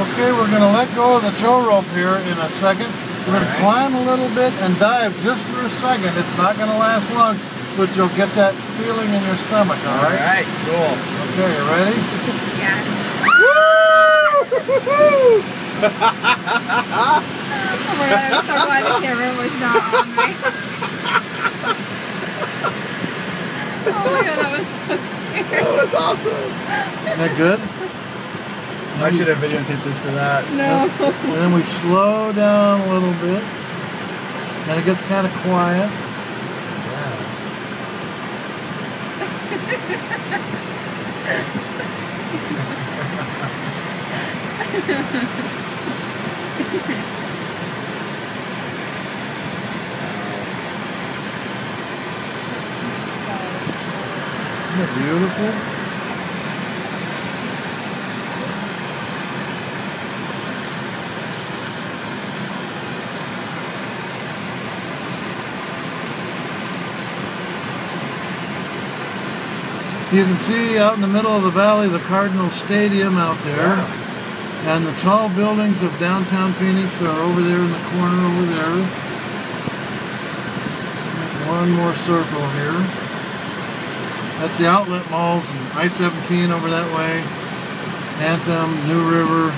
Okay, we're going to let go of the tow rope here in a second. We're going to climb a little bit and dive just for a second. It's not going to last long, but you'll get that feeling in your stomach, all right? All right, cool. Okay, you ready? Yeah. Woo! Oh my god, I'm so glad the camera was not on me. Oh my god, that was so scary. That was awesome. Isn't that good? I should have videotaped this for that. No. And then we slow down a little bit. Then it gets kind of quiet. Isn't it beautiful? You can see out in the middle of the valley the Cardinal Stadium out there. And the tall buildings of downtown Phoenix are over there in the corner over there. One more circle here. That's the outlet malls and I-17 over that way. Anthem, New River,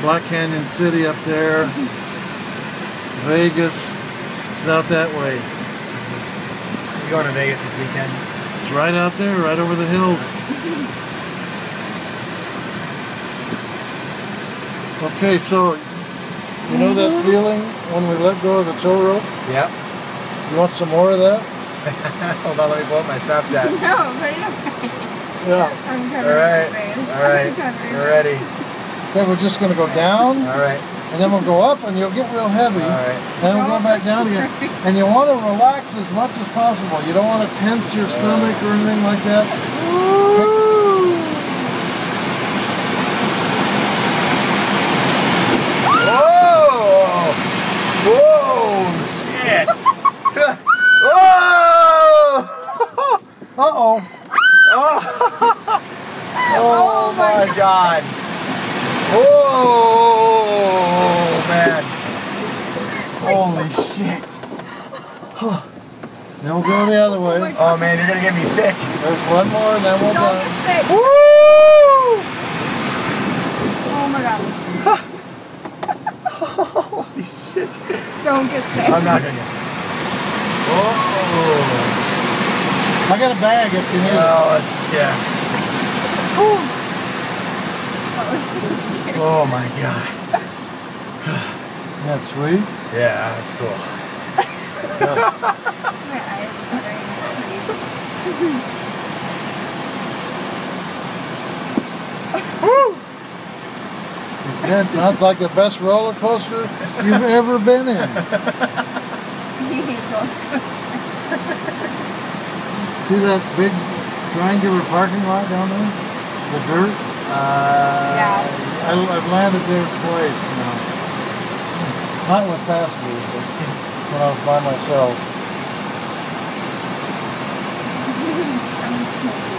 Black Canyon City up there. Vegas is out that way. He's going to Vegas this weekend. It's right out there, right over the hills. Okay, so you know that feeling when we let go of the tow rope? Yep. You want some more of that? Hold on, let me pull up my Snapchat. No, put it away. Yeah. I'm All covering right, my face. all right, I'm covering we're my ready. Okay, we're just going to go down, All right, and then we'll go up, and you'll get real heavy. all right. And we'll go back down again. And you want to relax as much as possible. You don't want to tense your stomach or anything like that. Whoa! Whoa! Shit! Whoa! Uh-oh. Oh, oh my God! Oh man! Holy shit! Then we'll go the other way. Oh man, you're gonna get me sick. There's one more, and then we'll Don't go. get sick. Woo! Oh my god. Holy shit! Don't get sick. I'm not gonna get sick. Whoa! I got a bag if you need it. Oh, it's, yeah. That was so scary. Oh my God. That's sweet. Yeah, that's cool. Yeah. My eyes are watering. Woo! That sounds like the best roller coaster you've ever been in. He hates roller coasters. See that big triangular parking lot down there? The dirt? Yeah. I've landed there twice now. Not with passengers, but when I was by myself. That was crazy.